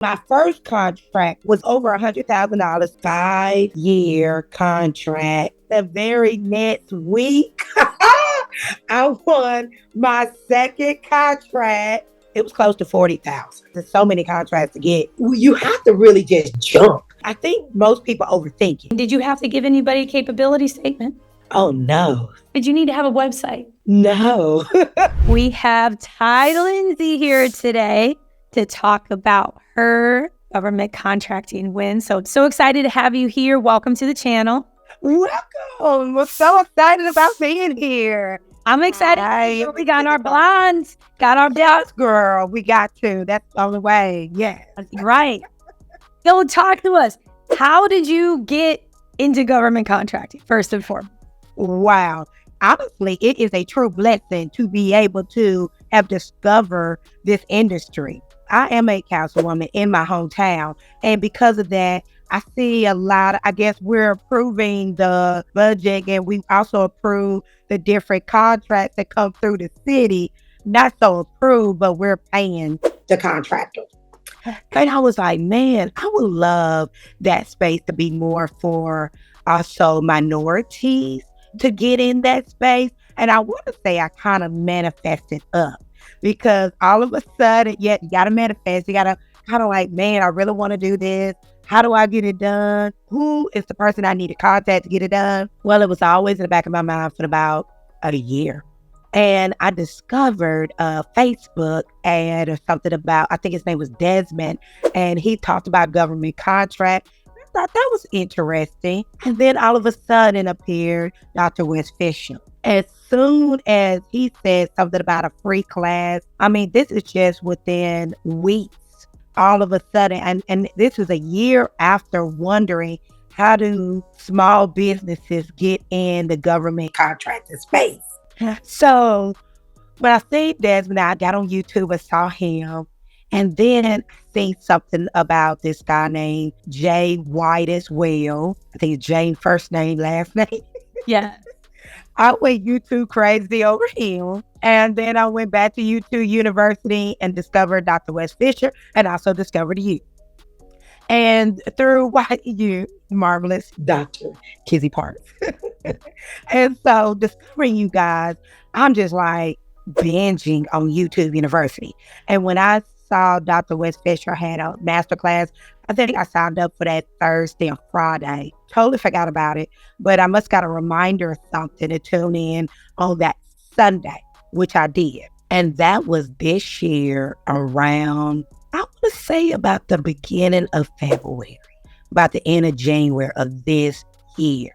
My first contract was over $100,000, 5-year contract. The very next week, I won my second contract. It was close to 40,000. There's so many contracts to get. You have to really just jump. I think most people overthink it. Did you have to give anybody a capability statement? Oh, no. Did you need to have a website? No. We have Ty Lindsay here today to talk about her government contracting win. So excited to have you here. Welcome to the channel. Welcome. We're so excited about being here. I'm excited. We got our blinds. Got our Yes, girl. We got to. That's the only way. Yeah. Right. So talk to us. How did you get into government contracting, first and foremost? Wow. Honestly, it is a true blessing to be able to have discovered this industry. I am a councilwoman in my hometown, and because of that, I see a lot. I guess we're approving the budget, and we also approve the different contracts that come through the city. Not so approved, but we're paying the contractors. And I was like, man, I would love that space to be more for also minorities to get in that space. And I want to say I kind of manifested up because all of a sudden, you got to manifest. You got to kind of like, man, I really want to do this. How do I get it done? Who is the person I need to contact to get it done? Well, it was always in the back of my mind for about a year. And I discovered a Facebook ad or something about, I think his name was Desmond, and he talked about government contract. I thought that was interesting. And then all of a sudden appeared Dr. West Fisher. As soon as he said something about a free class, I mean, this is just within weeks, all of a sudden. And this was a year after wondering, how do small businesses get in the government contracting space? So when I seen Desmond, I got on YouTube and saw him. And then I seen something about this guy named Jay White as well. I think it's Jane first name, last name. Yeah. I went YouTube crazy over him. And then I went back to YouTube University and discovered Dr. West Fisher and also discovered you. And through YU, marvelous Dr. Kizzy Parks. And so discovering you guys, I'm just like binging on YouTube University. And when I saw Dr. West Fisher had a masterclass, I think I signed up for that Thursday and Friday. Totally forgot about it, but I must got a reminder or something to tune in on that Sunday, which I did. And that was this year around, I want to say about the beginning of February, about the end of January of this year.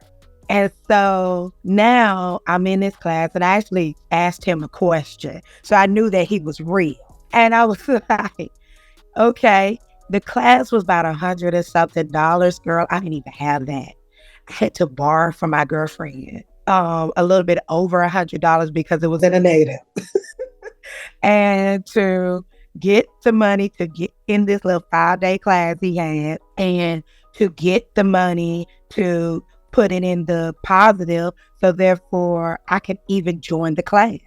And so now I'm in this class and I actually asked him a question. So I knew that he was real. And I was like, okay, the class was about $100 and something. Girl, I didn't even have that. I had to borrow from my girlfriend a little bit over $100 because it was in a native. And to get the money to get in this little 5-day class he had, and to get the money to put it in the positive, so therefore I could even join the class.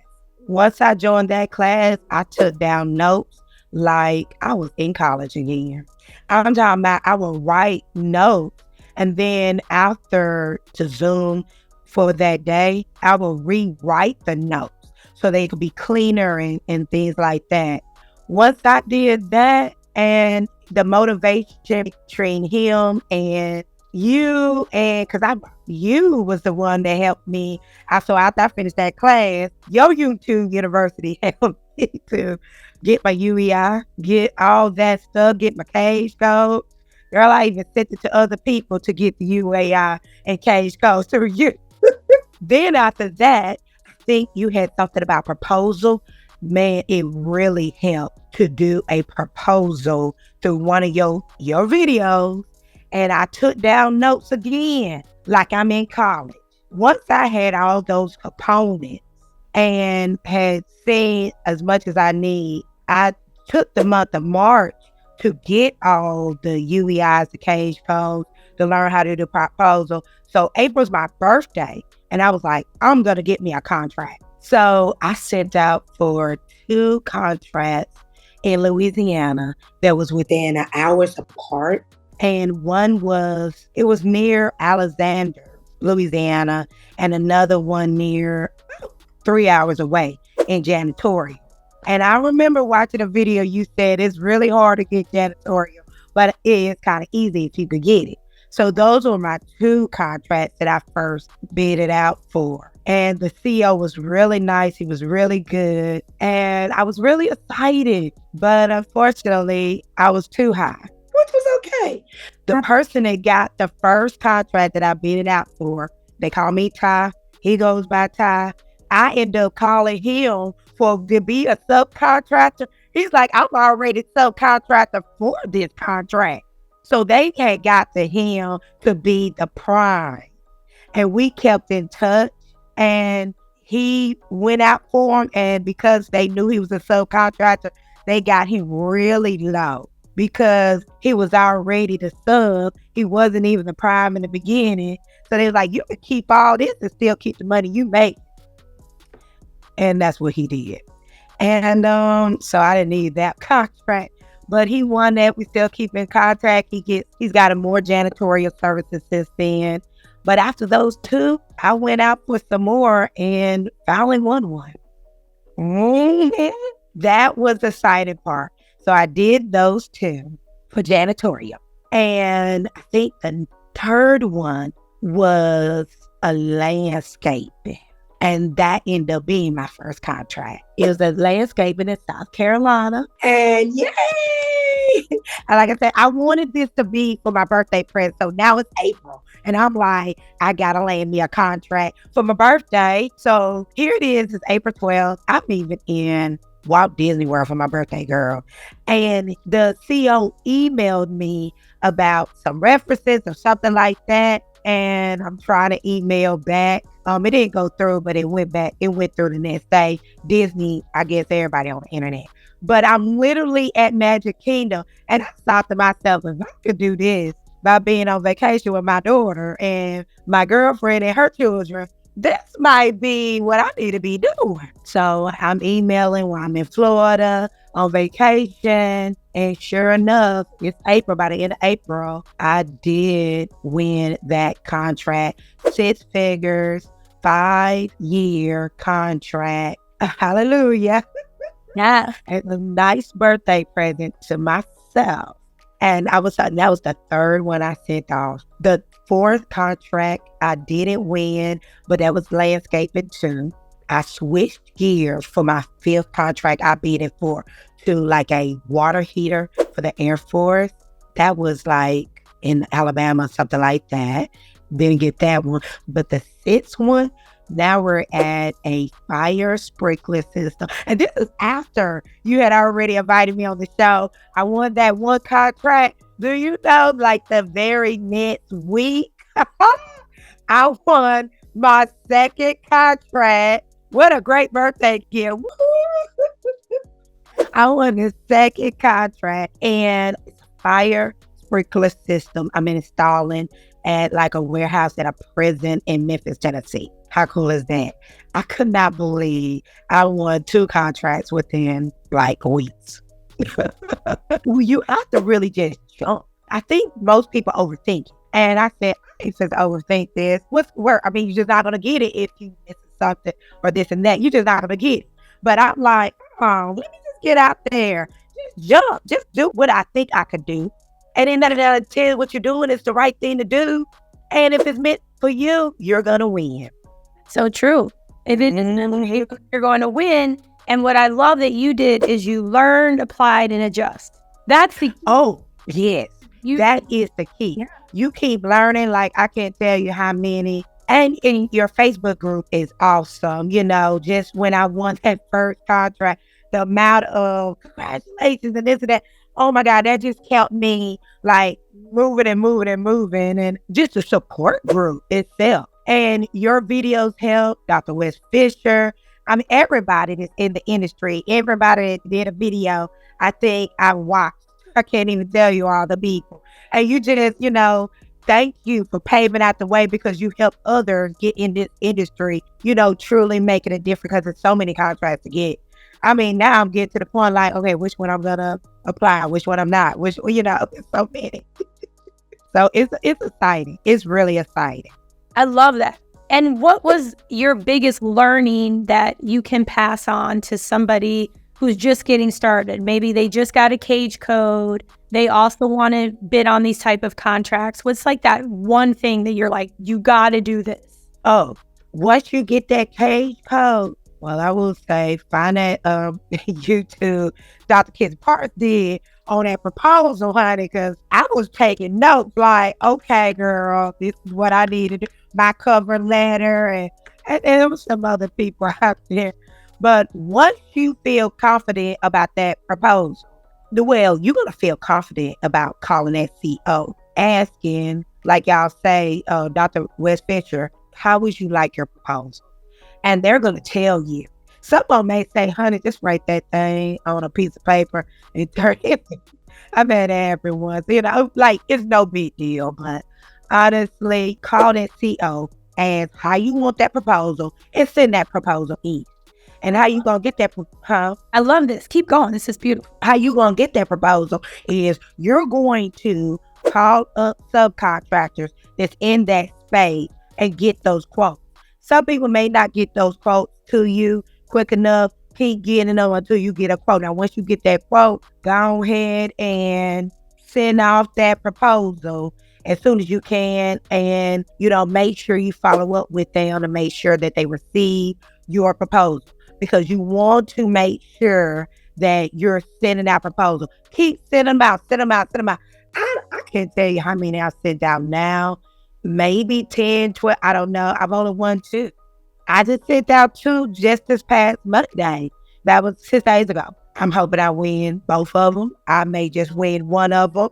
Once I joined that class, I took down notes like I was in college again. I'm talking about I would write notes, and then after to Zoom for that day, I will rewrite the notes so they could be cleaner and things like that. Once I did that, and the motivation between him and you, and because you was the one that helped me. So after I finished that class, your YouTube University helped me to get my UEI, get all that stuff, get my cage code. Girl, I even sent it to other people to get the UAI and cage codes through you. Then after that, I think you had something about proposal. Man, it really helped to do a proposal through one of your videos. And I took down notes again, like I'm in college. Once I had all those components and had seen as much as I need, I took the month of March to get all the UEIs, the cage codes, to learn how to do proposal. So April's my birthday, and I was like, I'm going to get me a contract. So I sent out for 2 contracts, in Louisiana that was within an hour's apart. And one it was near Alexander, Louisiana, and another one near 3 hours away in janitorial. And I remember watching a video, you said it's really hard to get janitorial, but it is kind of easy if you could get it. So those were my two contracts that I first bid it out for. And the CEO was really nice. He was really good. And I was really excited. But unfortunately, I was too high, which was okay. The person that got the first contract that I bid it out for, they call me Ty. He goes by Ty. I end up calling him to be a subcontractor. He's like, I'm already subcontractor for this contract. So they had got to him to be the prime. And we kept in touch. And he went out for him. And because they knew he was a subcontractor, they got him really low because he was already the sub. He wasn't even the prime in the beginning. So they were like, you can keep all this and still keep the money you make. And that's what he did. And so I didn't need that contract. But he won that. We still keep in contact. He's got a more janitorial services since then. But after those two, I went out for some more and finally won one. That was the exciting part. So I did those two for janitorial. And I think the third one was a landscaping. And that ended up being my first contract. It was a landscaping in South Carolina. And yay! And like I said, I wanted this to be for my birthday present. So now it's April. And I'm like, I got to land me a contract for my birthday. So here it is. It's April 12th. I'm even in Walt Disney World for my birthday, girl. And the CEO emailed me about some references or something like that. And I'm trying to email back. It didn't go through, but it went back. It went through the next day. Disney, I guess everybody on the internet. But I'm literally at Magic Kingdom. And I thought to myself, if I could do this by being on vacation with my daughter and my girlfriend and her children, this might be what I need to be doing. So I'm emailing while I'm in Florida on vacation. And sure enough, it's April. By the end of April, I did win that contract. 6 figures, 5-year contract. Hallelujah. Yeah. It's a nice birthday present to myself. And that was the third one I sent off. The fourth contract I didn't win, but that was landscaping too. I switched gears for my fifth contract I bid it for to like a water heater for the Air Force. That was like in Alabama, something like that. Didn't get that one. But the sixth one, now we're at a fire sprinkler system. And this is after you had already invited me on the show. I won that one contract. Do you know, like the very next week, I won my second contract. What a great birthday gift. I won the second contract, and it's a fire sprinkler system I'm installing at like a warehouse at a prison in Memphis, Tennessee. How cool is that? I could not believe I won 2 contracts within like weeks. You have to really just jump. I think most people overthink it. And I said, I ain't just overthink this. What's work? I mean, you're just not going to get it if you miss something or this and that. You're just not going to get it. But I'm like, oh, let me just get out there. Just jump. Just do what I think I could do. And then that tell you what you're doing is the right thing to do. And if it's meant for you, you're going to win. So true. If you're going to win. And what I love that you did is you learned, applied, and adjust. That's the key. Oh, yes. That is the key. Yeah. You keep learning. Like, I can't tell you how many. And in your Facebook group is awesome. You know, just when I won that first contract, the amount of congratulations and this and that. Oh my God, that just kept me like moving. And just the support group itself. And your videos help. Dr. West Fisher. I mean, everybody that's in the industry, everybody that did a video, I think I watched. I can't even tell you all the people. And you just, thank you for paving out the way because you help others get in this industry, truly making a difference because there's so many contracts to get. I mean, now I'm getting to the point like, okay, which one I'm gonna apply, which one I'm not, which, there's so many. So it's exciting. It's really exciting. I love that. And what was your biggest learning that you can pass on to somebody who's just getting started? Maybe they just got a cage code. They also want to bid on these type of contracts. What's like that one thing that you're like, you got to do this? Oh, once you get that cage code, well, I will say find that YouTube Dr. Kids Parks did on that proposal, honey, because I was taking notes like, okay, girl, this is what I needed, my cover letter, and there was some other people out there. But once you feel confident about that proposal, well, you're going to feel confident about calling that CO, asking, like y'all say, Dr. West Fincher, how would you like your proposal? And they're going to tell you. Someone may say, honey, just write that thing on a piece of paper and turn it. I've had everyone, like it's no big deal. But honestly, call that CO, ask how you want that proposal, and send that proposal in. And how you going to get that, I love this. Keep going. This is beautiful. How you going to get that proposal is you're going to call up subcontractors that's in that space and get those quotes. Some people may not get those quotes to you quick enough. Keep getting them until you get a quote. Now, once you get that quote, go ahead and send off that proposal as soon as you can. And, make sure you follow up with them to make sure that they receive your proposal, because you want to make sure that you're sending out proposals. Keep sending them out. I can't tell you how many I've sent out now. Maybe 10, 12, I don't know. I've only won 2. I just sent out 2 just this past Monday. That was 6 days ago. I'm hoping I win both of them. I may just win one of them.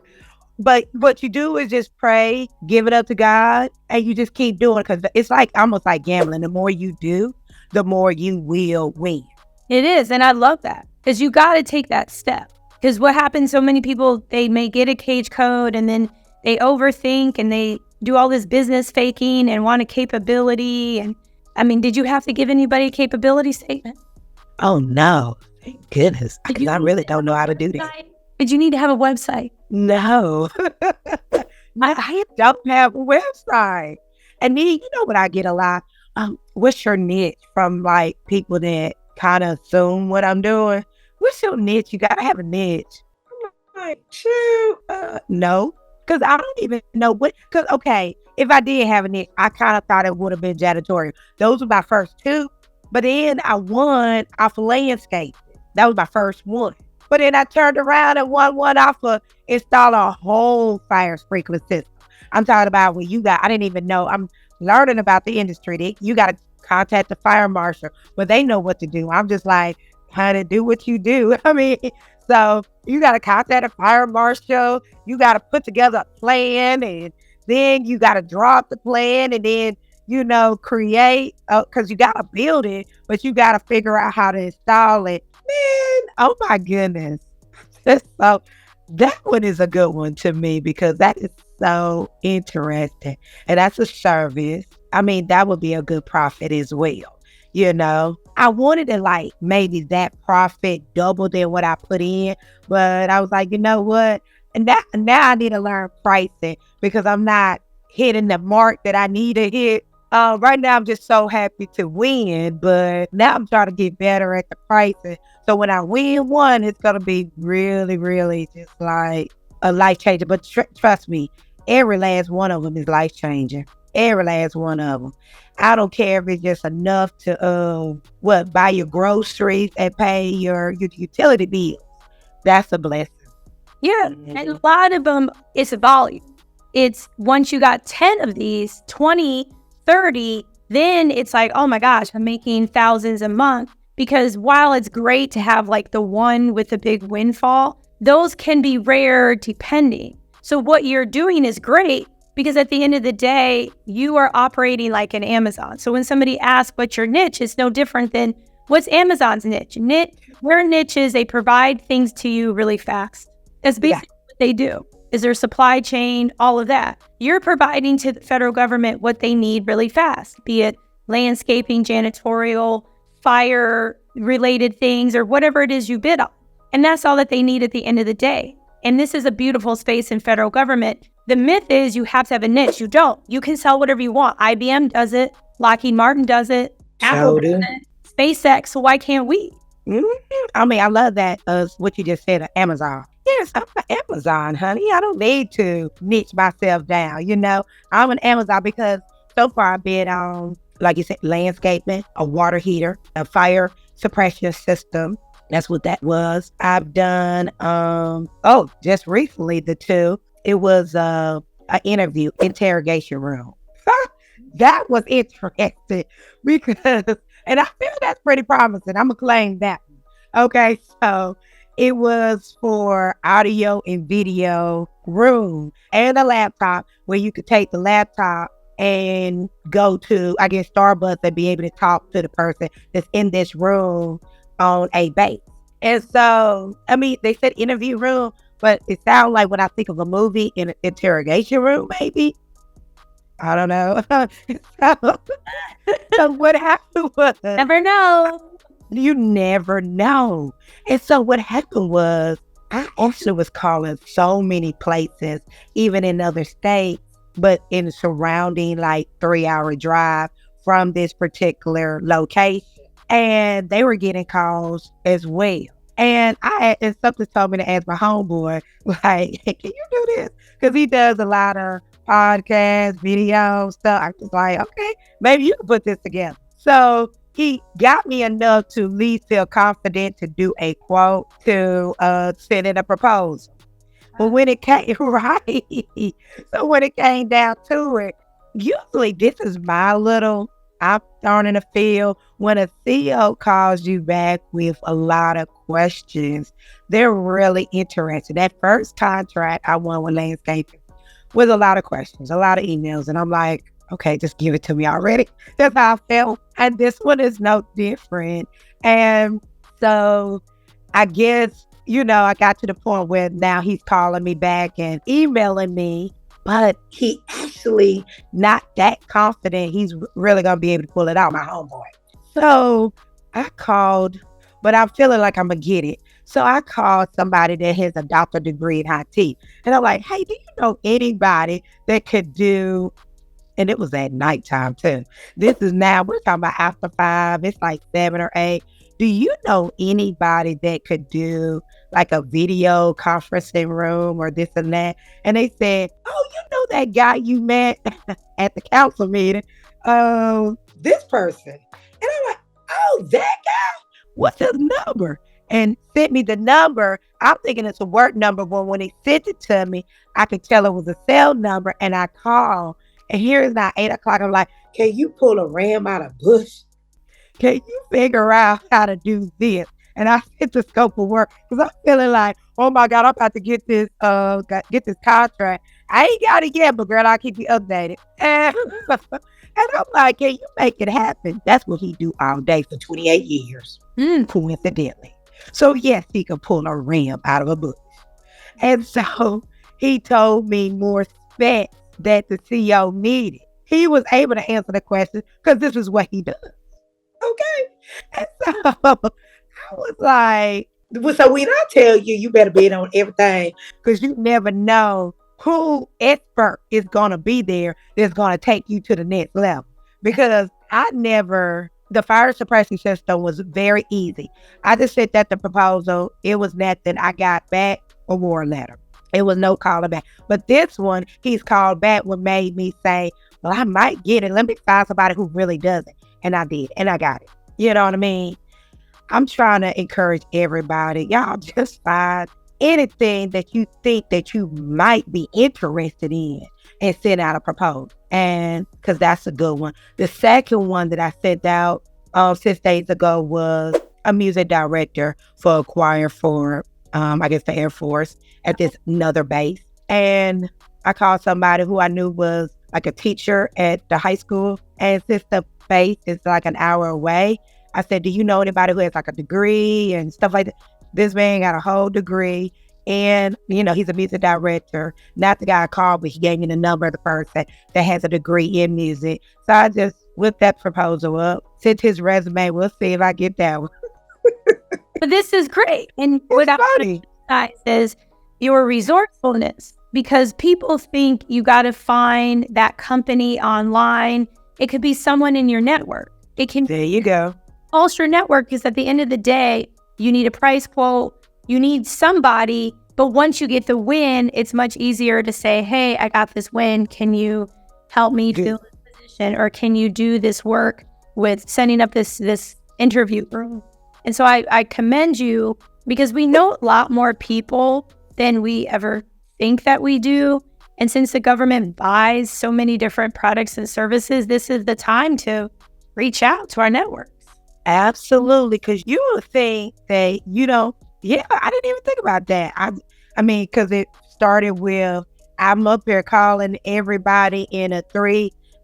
But what you do is just pray, give it up to God, and you just keep doing it, because it's like almost like gambling. The more you do, the more you will win. It is. And I love that, because you got to take that step. Because what happens, so many people, they may get a cage code and then they overthink and they do all this business faking and want a capability. And I mean, did you have to give anybody a capability statement? Oh, no. Thank goodness. Because I really don't know how to do that. Did you need to have a website? No. I don't have a website. And then, you know what I get a lot? What's your niche, from like people that kind of assume what I'm doing? What's your niche? You got to have a niche. I'm like, shoot, no. Because I don't even know what, because, okay, if I did have a niche, I kind of thought it would have been janitorial. Those were my first 2. But then I won off of landscape. That was my first one. But then I turned around and won one off of install a whole fire sprinkler system. I'm talking about when I didn't even know. I'm learning about the industry. You got to contact the fire marshal, but they know what to do. I'm just like, honey, do what you do. I mean, so you got to contact a fire marshal. You got to put together a plan, and then you got to draw up the plan, and then, create, because you got to build it, but you got to figure out how to install it. Man, oh my goodness. So that one is a good one to me, because that is so interesting. And that's a service. I mean, that would be a good profit as well. I wanted to like maybe that profit double than what I put in, but I was like, you know what? And now I need to learn pricing, because I'm not hitting the mark that I need to hit. Right now, I'm just so happy to win, but now I'm trying to get better at the pricing. So when I win one, it's going to be really, really just like a life changer. But trust me, every last one of them is life changing. Every last one of them. I don't care if it's just enough to buy your groceries and pay your utility bills. That's a blessing. Yeah, and a lot of them, it's a volume. It's once you got 10 of these, 20, 30, then it's like, oh my gosh, I'm making thousands a month. Because while it's great to have like the one with the big windfall, those can be rare depending. So what you're doing is great, because at the end of the day, you are operating like an Amazon. So when somebody asks what's your niche, it's no different than what's Amazon's niche. Their niche is they provide things to you really fast. That's basically what they do. Is their supply chain, all of that. You're providing to the federal government what they need really fast, be it landscaping, janitorial, fire related things or whatever it is you bid on. And that's all that they need at the end of the day. And this is a beautiful space in federal government. The myth is you have to have a niche. You don't. You can sell whatever you want. IBM does it. Lockheed Martin does it. Apple does it. SpaceX. So why can't we? I mean, I love that, what you just said, Amazon. Yes, I'm an Amazon, honey. I don't need to niche myself down, I'm an Amazon because so far I've been on, like you said, landscaping, a water heater, a fire suppression system. That's what that was. I've done, just recently, the two. It was an interrogation room. That was interesting because, and I feel that's pretty promising. I'm going to claim that. Okay, so it was for audio and video room and a laptop where you could take the laptop and go to, I guess, Starbucks and be able to talk to the person that's in this room on a base. And so, I mean, they said interview room, but it sounds like when I think of a movie, in an interrogation room, maybe. I don't know. So what happened was... Never know. You never know. And so what happened was, I actually was calling so many places, even in other states, but in surrounding 3-hour drive from this particular location. And they were getting calls as well. And something told me to ask my homeboy, can you do this? Because he does a lot of podcasts, videos, stuff. I'm just like, okay, maybe you can put this together. So he got me enough to at least feel confident to do a quote, to send in a proposal. But when it came, right, so when it came down to it, usually this is my little, I'm thrown in the field. When a CEO calls you back with a lot of questions, they're really interested. That first contract I won with landscaping was a lot of questions, a lot of emails. And I'm like, okay, just give it to me already. That's how I felt. And this one is no different. And so I guess, I got to the point where now he's calling me back and emailing me, but he actually not that confident he's really going to be able to pull it out, my homeboy. So I called, but I'm feeling like I'm going to get it. So I called somebody that has a doctorate degree in IT. And I'm like, hey, do you know anybody that could do, and it was at nighttime too. This is now, we're talking about after 5, it's 7 or 8. Do you know anybody that could do a video conferencing room or this and that? And they said, oh, you know that guy you met at the council meeting? This person. And I'm like, oh, that guy? What's his number? And sent me the number. I'm thinking it's a work number, but when he sent it to me, I could tell it was a cell number, and I called. And here is now 8 o'clock. I'm like, can you pull a ram out of bush? Can you figure out how to do this? And I hit the scope of work because I'm feeling like, oh my God, I'm about to get this contract. I ain't got it yet, but girl, I'll keep you updated. And I'm like, can you make it happen? That's what he do all day for 28 years, coincidentally. So yes, he can pull a ram out of a bush. And so he told me more specs that the CEO needed. He was able to answer the question because this is what he does. Okay. And so I was like, so when I tell you, you better bid on everything because you never know who expert is going to be there that's going to take you to the next level. Because the fire suppression system was very easy. I just sent that the proposal. It was nothing. I got back a war letter. It was no calling back. But this one, he's called back, what made me say, well, I might get it. Let me find somebody who really does it. And I did. And I got it. You know what I mean? I'm trying to encourage everybody. Y'all just find anything that you think that you might be interested in and send out a proposal. And because that's a good one. The second one that I sent out 6 days ago was a music director for a choir for, I guess, the Air Force at this another base. And I called somebody who I knew was a teacher at the high school. And since the base is an hour away, I said, do you know anybody who has a degree and stuff like that? This man got a whole degree. And, he's a music director. Not the guy I called, but he gave me the number of the person that has a degree in music. So I just whip that proposal up, send his resume. We'll see if I get that one. But this is great. And what I want to emphasize is your resourcefulness, because people think you got to find that company online. It could be someone in your network. There you go. Also your network, is at the end of the day, you need a price quote, you need somebody, but once you get the win, it's much easier to say, hey, I got this win. Can you help me fill this position? Or can you do this work with setting up this interview room? And so I commend you, because we know a lot more people than we ever think that we do. And since the government buys so many different products and services, this is the time to reach out to our networks. Absolutely. Because you would think that, I didn't even think about that. I mean, because it started with, I'm up here calling everybody in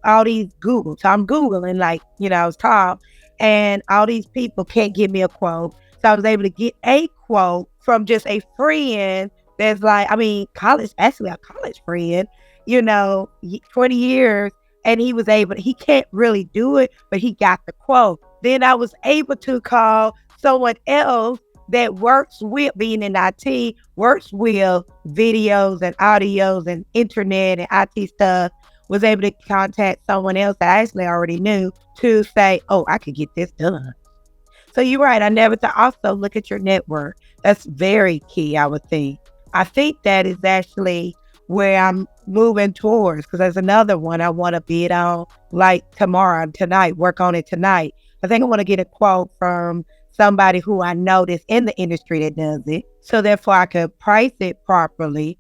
all these Google. So I'm Googling I was tall, and all these people can't give me a quote. So I was able to get a quote from just a friend that's a college friend, 20 years. And he can't really do it, but he got the quote. Then I was able to call someone else that works with, being in IT, works with videos and audios and internet and IT stuff, was able to contact someone else that I actually already knew to say, oh, I could get this done. So you're right. I never thought. Also, look at your network. That's very key, I would think. I think that is actually where I'm moving towards, because there's another one I want to bid on tonight, work on it tonight. I think I want to get a quote from somebody who I know that's in the industry that does it, so therefore I could price it properly.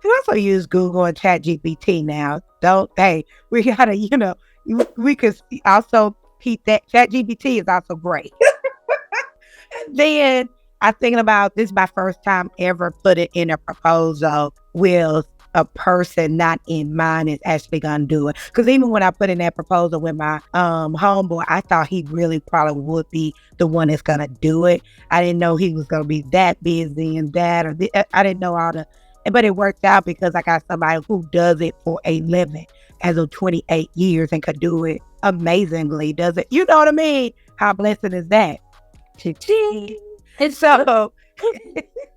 And also use Google and ChatGPT now. We gotta, we could also keep that. ChatGPT is also great. And then I'm thinking about, this is my first time ever put it in a proposal with a person not in mind is actually going to do it. Because even when I put in that proposal with my homeboy, I thought he really probably would be the one that's going to do it. I didn't know he was going to be that busy and that, I didn't know but it worked out because I got somebody who does it for a living as of 28 years and could do it amazingly. Does it? You know what I mean? How blessed is that? It's so,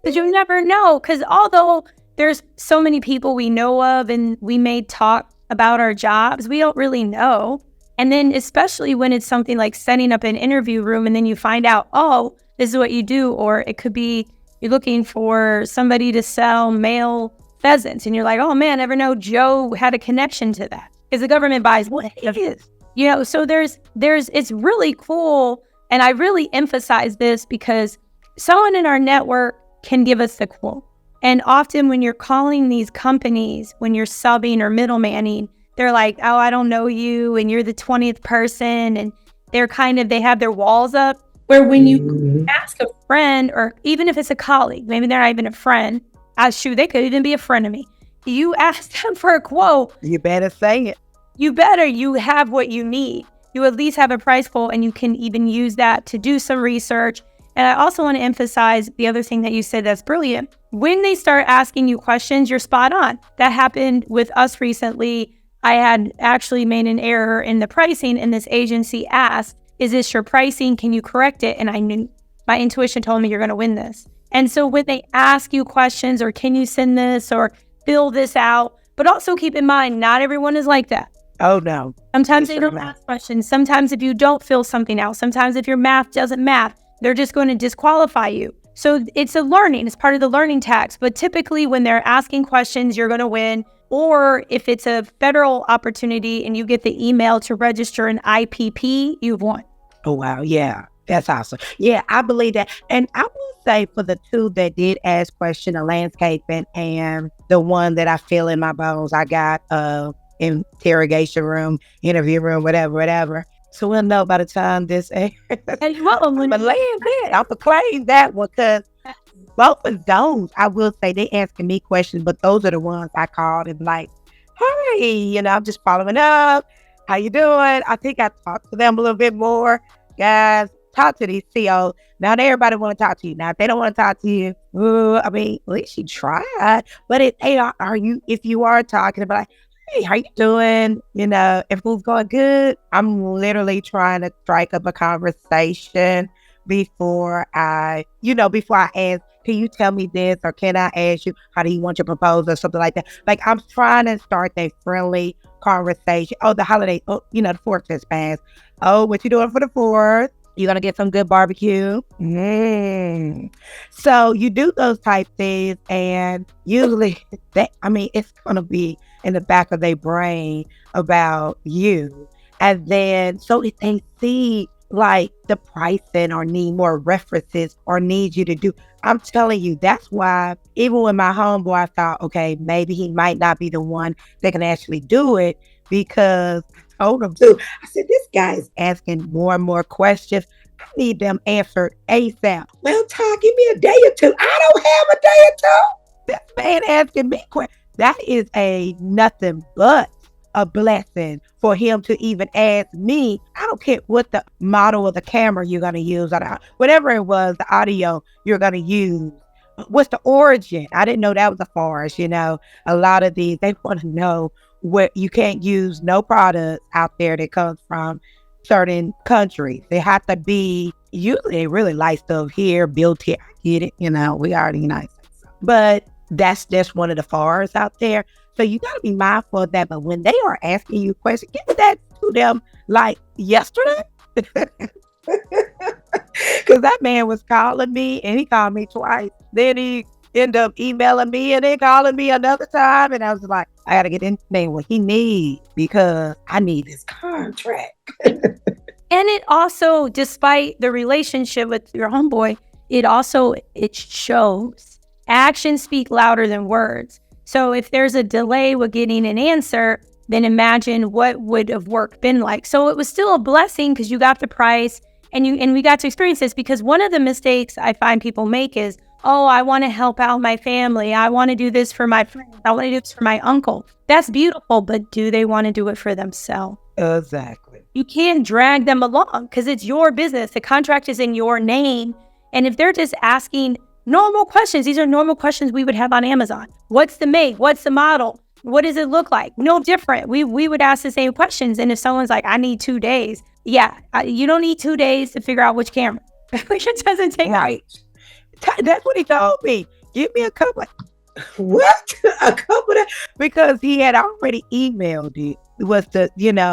because you never know, because although there's so many people we know of and we may talk about our jobs, we don't really know. And then especially when it's something like setting up an interview room and then you find out, oh, this is what you do. Or it could be you're looking for somebody to sell male pheasants and you're like, oh man, never know Joe had a connection to that, because the government buys what it is. So there's it's really cool. And I really emphasize this because someone in our network can give us the quote. And often when you're calling these companies, when you're subbing or middlemaning, they're like, oh, I don't know you, and you're the 20th person. And they have their walls up, where when you ask a friend, or even if it's a colleague, maybe they're not even a friend, they could even be a friend of me. You ask them for a quote. You better say it. You have what you need. You at least have a price quote, and you can even use that to do some research. And I also want to emphasize the other thing that you said that's brilliant. When they start asking you questions, you're spot on. That happened with us recently. I had actually made an error in the pricing, and this agency asked, is this your pricing? Can you correct it? And I knew, my intuition told me you're going to win this. And so when they ask you questions, or can you send this or fill this out, but also keep in mind, not everyone is like that. Oh, no. Sometimes they don't ask questions. Sometimes if you don't fill something out, sometimes if your math doesn't math, they're just going to disqualify you. So it's a learning. It's part of the learning tax. But typically when they're asking questions, you're going to win. Or if it's a federal opportunity and you get the email to register an IPP, you've won. Oh, wow. Yeah. That's awesome. Yeah, I believe that. And I will say, for the two that did ask question, the landscaping and the one that I feel in my bones, I got interrogation room, interview room, whatever. So we'll know by the time this airs. I'm going to claim that one, because both of those, I will say, they asking me questions, but those are the ones I called and like, hey, I'm just following up. How you doing? I think I talked to them a little bit more. Guys, talk to these CEOs. Now, everybody want to talk to you. Now, if they don't want to talk to you, at least you tried. But if you are talking about, hey, how you doing? Everything's going good. I'm literally trying to strike up a conversation before I ask, can you tell me this? Or can I ask you, how do you want your proposal? Or something like that. Like, I'm trying to start that friendly conversation. Oh, the holiday. Oh, the 4th just passed. Oh, what you doing for the 4th? You're going to get some good barbecue. So you do those type things, and usually it's going to be in the back of their brain about you. And then, so if they see like the pricing or need more references or need you to do, I'm telling you, that's why even when my homeboy, I thought, okay, maybe he might not be the one that can actually do it, because I told him too. I said, this guy is asking more and more questions. I need them answered ASAP. Well, Todd, give me a day or two. I don't have a day or two. This man asking me questions. That is a nothing but a blessing for him to even ask me. I don't care what the model of the camera you're going to use, or whatever it was, the audio you're going to use. What's the origin? I didn't know that was a forest. A lot of these, they want to know what you can't use no products out there that comes from certain countries. They have to be, usually they really like stuff here, built here. I get it. We are the United States. But that's just one of the forests out there. So you got to be mindful of that. But when they are asking you questions, get that to them like yesterday. Because that man was calling me, and he called me twice. Then he ended up emailing me and then calling me another time. And I was like, I got to get in there what he needs, because I need this contract. And it also, despite the relationship with your homeboy, it shows. Actions speak louder than words. So if there's a delay with getting an answer, then imagine what would have work been like. So it was still a blessing because you got the price and we got to experience this, because one of the mistakes I find people make is, oh, I want to help out my family. I want to do this for my friends. I want to do this for my uncle. That's beautiful, but do they want to do it for themselves? Exactly. You can't drag them along because it's your business. The contract is in your name. And if they're just asking normal questions, these are normal questions we would have on Amazon. What's the make? What's the model? What does it look like? No different. We would ask the same questions. And if someone's like, I need 2 days. Yeah, you don't need 2 days to figure out which camera. It doesn't take right. That's what he told me. Give me a couple. What? A couple of, because he had already emailed it. It was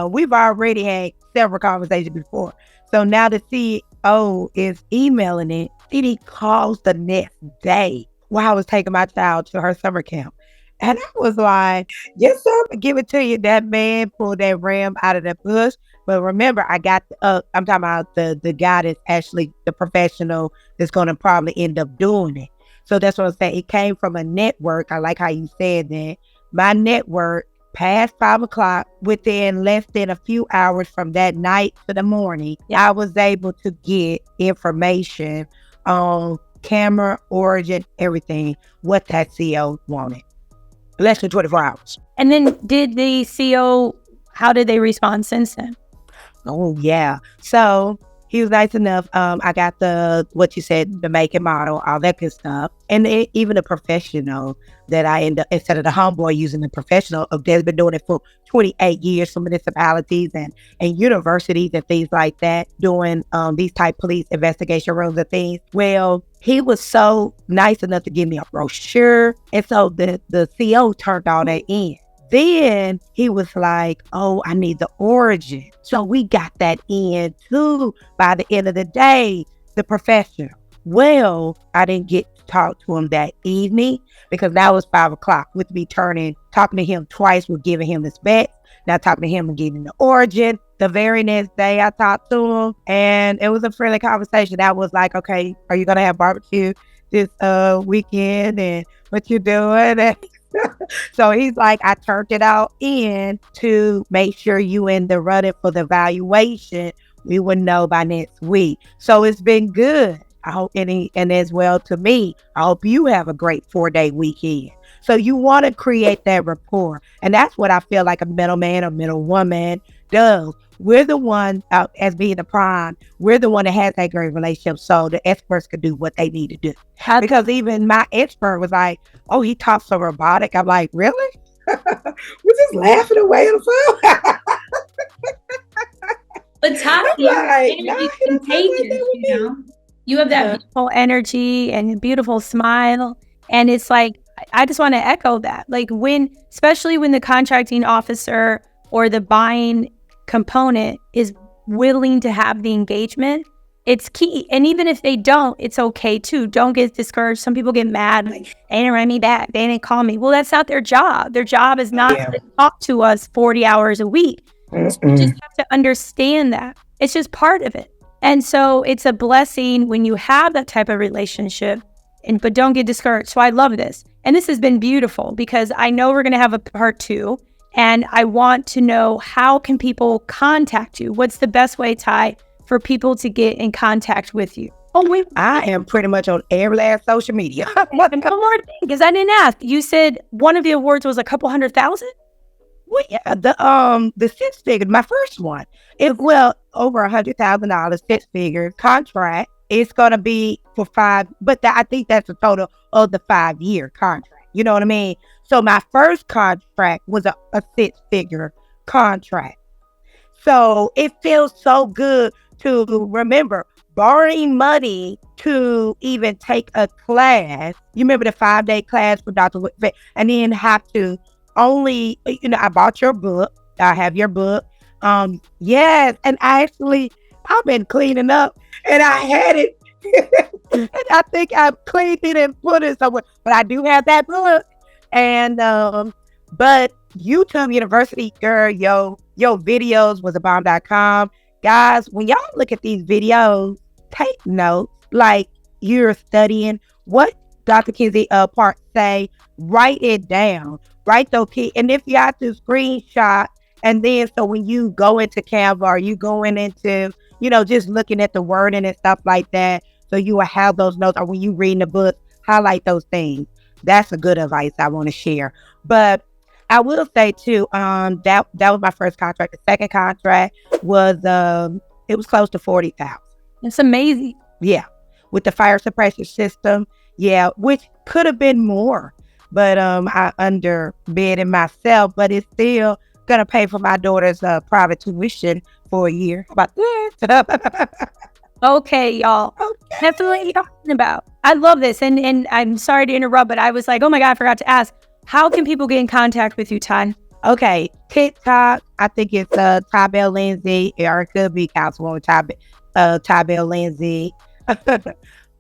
we've already had several conversations before. So now the CEO is emailing it. Then he calls the next day while I was taking my child to her summer camp. And I was like, yes, sir, I'm gonna give it to you. That man pulled that ram out of the bush. But remember, I'm talking about the guy that's actually the professional that's going to probably end up doing it. So that's what I'm saying. It came from a network. I like how you said that. My network, past 5 o'clock, within less than a few hours from that night to the morning, I was able to get information on camera, origin, everything, what that CEO wanted. Less than 24 hours. And then did the CEO, how did they respond since then? Oh, yeah. So he was nice enough. I got what you said, the make and model, all that good stuff. And even a professional that I end up, instead of the homeboy using the professional, they've been doing it for 28 years for municipalities and universities and things like that, doing these type police investigation rooms and things. Well, he was so nice enough to give me a brochure. And so the CEO turned all that in. Then he was like, oh, I need the origin. So we got that in too by the end of the day, the professional. Well, I didn't get to talk to him that evening because that was 5 o'clock with me talking to him twice, with giving him the specs. Now talking to him and getting the origin. The very next day I talked to him and it was a friendly conversation. I was like, okay, are you going to have barbecue this weekend and what you doing? So he's like, I turned it out in to make sure you in the running for the valuation. We would know by next week. So it's been good. I hope, and as well to me, I hope you have a great 4-day weekend. So you want to create that rapport. And that's what I feel like a middleman or middlewoman does. We're the one, as being the prime, we're the one that has that great relationship so the experts can do what they need to do. Because even my expert was like, oh, he talks so robotic. I'm like, really? Was just laughing away on the phone. But Ty, I'm your like, energy nah, is he don't talk like contagious, that with you me. know? You have that beautiful energy and a beautiful smile. And it's like, I just want to echo that. Like especially when the contracting officer or the buying component is willing to have the engagement, it's key. And even if they don't, it's okay too. Don't get discouraged. Some people get mad, like, they didn't write me back. They didn't call me. Well, that's not their job. Their job is not to talk to us 40 hours a week. You just have to understand that. It's just part of it. And so it's a blessing when you have that type of relationship, but don't get discouraged. So I love this. And this has been beautiful because I know we're going to have a part 2. And I want to know, how can people contact you? What's the best way, Ty, for people to get in contact with you? Oh, wait. I am pretty much on every last social media. And one more thing, because I didn't ask. You said one of the awards was a couple $100,000? Well, yeah, the 6-figure, my first one, over $100,000 6-figure contract. It's gonna be for 5, but I think that's the total of the 5-year contract. You know what I mean? So my first contract was a 6-figure contract. So it feels so good to remember borrowing money to even take a class. You remember the 5-day class for Dr. Whitfield, and then have to only, I bought your book. I have your book. Yes. And I've been cleaning up and I had it. And I think I cleaned it and put it somewhere, but I do have that book. And, but YouTube University, girl, yo videos was a bomb.com. Guys, when y'all look at these videos, take notes like you're studying what Dr. Kinsey Park say. Write it down. Write those key. And if you have to screenshot, and then so when you go into Canva or you going into, just looking at the wording and stuff like that, so you will have those notes, or when you read the book, highlight those things. That's a good advice I want to share. But I will say too, that was my first contract. The second contract was it was close to 40,000. It's amazing. Yeah, with the fire suppression system. Yeah, which could have been more, but I underbid it myself. But it's still gonna pay for my daughter's private tuition for a year. How about that? Okay, y'all. Okay. That's what you're talking about. I love this, and I'm sorry to interrupt, but I was like, oh my God, I forgot to ask. How can people get in contact with you, Ty? Okay, TikTok, I think it's Ty Bell Lindsay, or it could be Councilwoman Ty Bell Lindsay.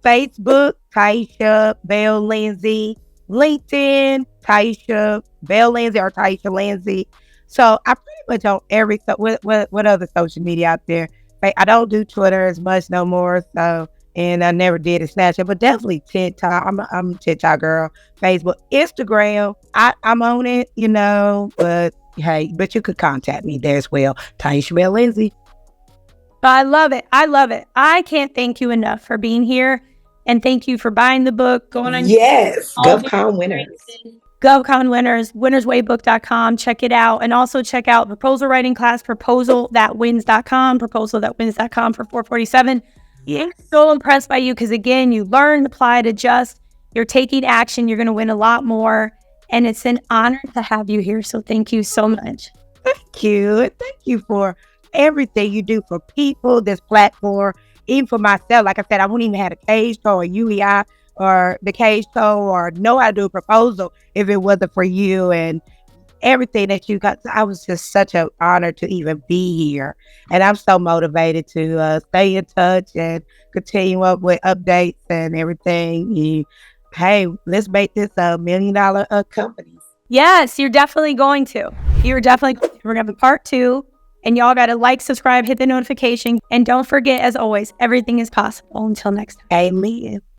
Facebook, Taisha Bell Lindsay. LinkedIn, Taisha Bell Lindsay or Taisha Lindsay. So I pretty much on every, what other social media out there. I don't do Twitter as much no more, so, and I never did a Snapchat, but definitely TikTok. I'm a TikTok girl. Facebook, Instagram, I'm on it, but hey, but you could contact me there as well. Taisha Bell Lindsay. I love it. I love it. I can't thank you enough for being here. And thank you for buying the book, going on. Yes, GovCon winners. GovCon winners, winnerswaybook.com. Check it out. And also check out proposal writing class, proposalthatwins.com, proposalthatwins.com for $447. Yeah. I'm so impressed by you because, again, you learn, apply, adjust. You're taking action. You're going to win a lot more. And it's an honor to have you here. So thank you so much. Thank you. And thank you for everything you do for people, this platform, even for myself. Like I said, I wouldn't even have a cage toe or UEI or the cage toe or know how to do a proposal if it wasn't for you and everything that you got. I was just such an honor to even be here. And I'm so motivated to stay in touch and continue up with updates and everything. Hey, let's make this a $1 million company. Yes, you're definitely going to. We're going to have a part 2. And y'all got to like, subscribe, hit the notification. And don't forget, as always, everything is possible. Until next time. Amen.